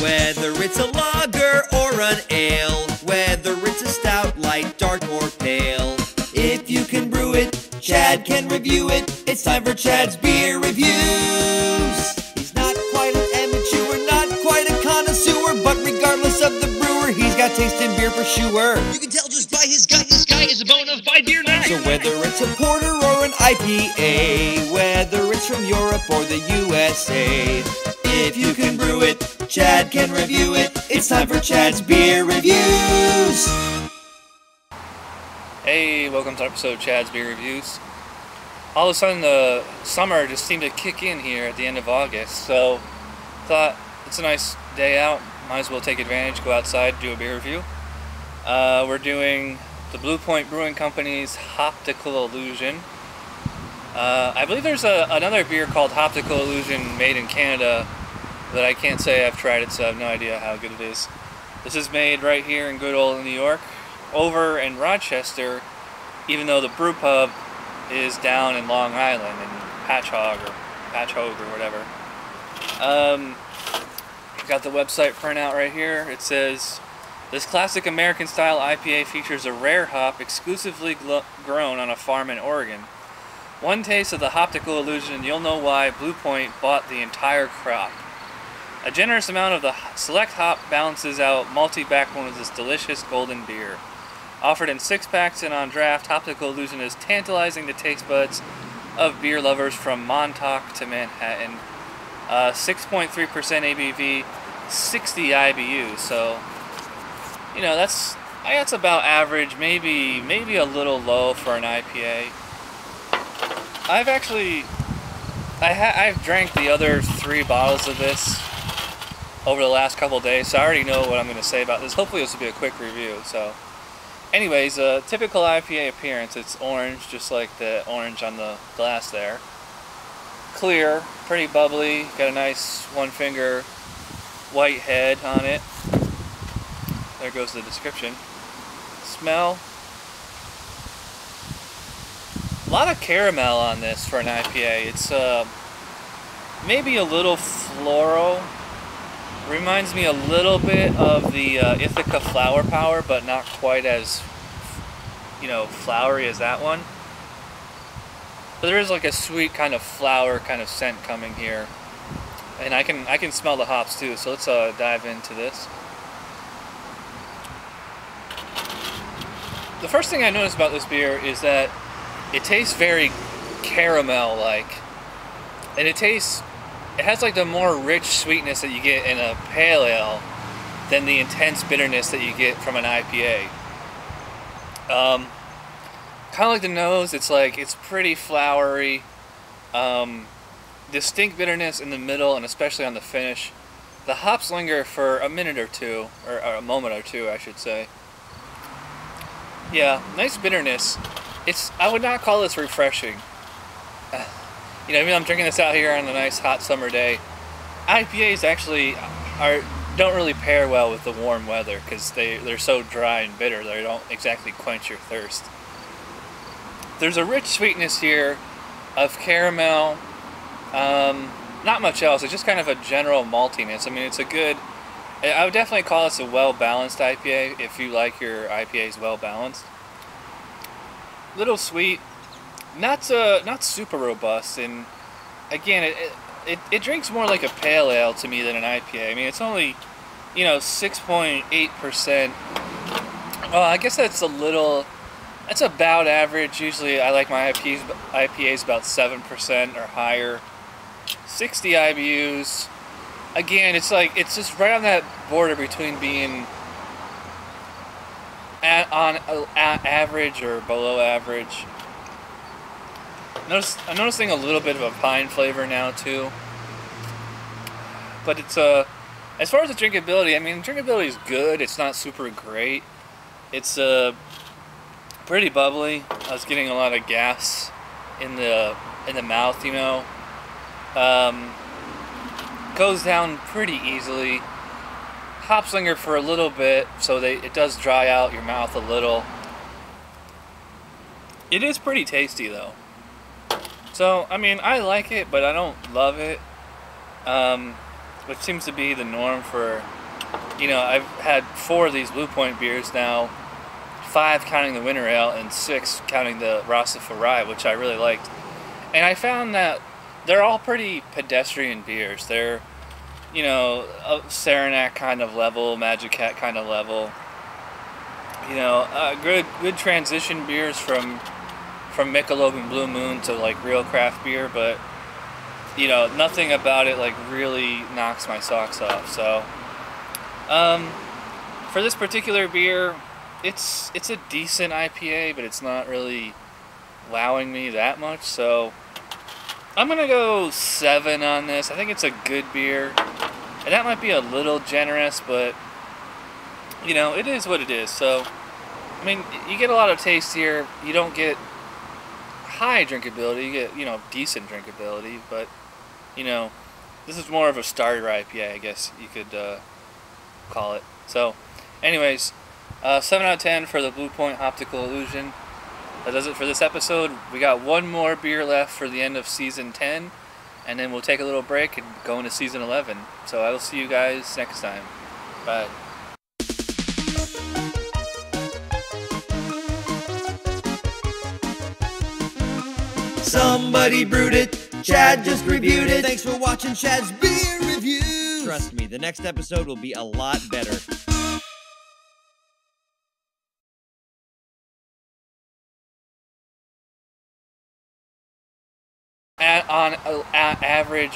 Whether it's a lager or an ale, whether it's a stout, light, dark, or pale. If you can brew it, Chad can review it. It's time for Chad's Beer Reviews. He's not quite an amateur, not quite a connoisseur, but regardless of the brewer, he's got taste in beer for sure. You can tell just by his gut, this guy is a bona fide beer nut. So whether it's a porter or an IPA, whether it's from Europe or the USA, if you can brew it, Chad can review it. It's time for Chad's Beer Reviews. Hey, welcome to episode of Chad's Beer Reviews. All of a sudden the summer just seemed to kick in here at the end of August, so thought it's a nice day out, might as well take advantage, go outside, do a beer review. We're doing the Blue Point Brewing Company's Hoptical Illusion. I believe there's another beer called Hoptical Illusion made in Canada that I can't say I've tried it, so I have no idea how good it is. This is made right here in good old New York. Over in Rochester, even though the brew pub is down in Long Island in Patchogue or whatever. Got the website printout right here. It says, this classic American-style IPA features a rare hop exclusively grown on a farm in Oregon. One taste of the Hoptical Illusion and you'll know why Blue Point bought the entire crop. A generous amount of the select hop balances out malty backbone of this delicious golden beer. Offered in 6-packs and on draft, Hoptical Illusion is tantalizing the taste buds of beer lovers from Montauk to Manhattan. 6.3% ABV, 60 IBU, so you know that's about average, maybe a little low for an IPA. I've drank the other 3 bottles of this over the last couple days, so I already know what I'm going to say about this. Hopefully this will be a quick review. So anyways, typical IPA appearance. It's orange, just like the orange on the glass there. Clear, pretty bubbly, got a nice one-finger white head on it. There goes the description. Smell. A lot of caramel on this for an IPA. It's maybe a little floral. Reminds me a little bit of the 𝓑𝓻𝓮𝓬𝓲 Flower Power, but not quite as, flowery as that one. But there is like a sweet kind of flower kind of scent coming here, and I can smell the hops too. So let's dive into this. The first thing I noticed about this beer is that it tastes very caramel-like, and it has like the more rich sweetness that you get in a pale ale than the intense bitterness that you get from an IPA. Kind of like the nose, it's pretty flowery, distinct bitterness in the middle and especially on the finish. The hops linger for a minute or two, or a moment or two I should say. Yeah, nice bitterness. I would not call this refreshing. Even though I'm drinking this out here on a nice hot summer day, IPAs actually don't really pair well with the warm weather because they're so dry and bitter. They don't exactly quench your thirst. There's a rich sweetness here of caramel. Not much else. It's just kind of a general maltiness. I mean, I would definitely call this a well-balanced IPA if you like your IPAs well-balanced. Little sweet. Not super robust, and again, it drinks more like a pale ale to me than an IPA. I mean, it's only 6.8%. Well, I guess that's about average. Usually, I like my IPAs about 7% or higher. 60 IBUs. Again, it's just right on that border between being on average or below average. I'm noticing a little bit of a pine flavor now too, but it's as far as the drinkability, I mean, drinkability is good. It's not super great. It's pretty bubbly. I was getting a lot of gas in the mouth, goes down pretty easily. Hops linger for a little bit, so it does dry out your mouth a little. It is pretty tasty though. So, I mean, I like it, but I don't love it. which seems to be the norm for, you know, I've had 4 of these Blue Point beers now, 5 counting the winter ale and 6 counting the 𝓑𝓻𝓻𝓃 𝓃, which I really liked. And I found that they're all pretty pedestrian beers. They're, you know, a Saranac kind of level, Magic Hat kind of level. You know, good transition beers from Michelob and Blue Moon to like real craft beer, but you know, nothing about it like really knocks my socks off. So, for this particular beer, it's a decent IPA, but it's not really wowing me that much. So, I'm gonna go 7 on this. I think it's a good beer, and that might be a little generous, but you know, it is what it is. So, I mean, you get a lot of taste here. You don't get high drinkability. You get, you know, decent drinkability, but you know, this is more of a starter IPA, I guess you could call it. So, anyways, 7 out of 10 for the Blue Point Hoptical Illusion. That does it for this episode. We got 1 more beer left for the end of season 10, and then we'll take a little break and go into season 11. So I will see you guys next time. Bye. Somebody brewed it, Chad just reviewed it. Thanks for watching Chad's Beer Reviews. Trust me, the next episode will be a lot better. On average,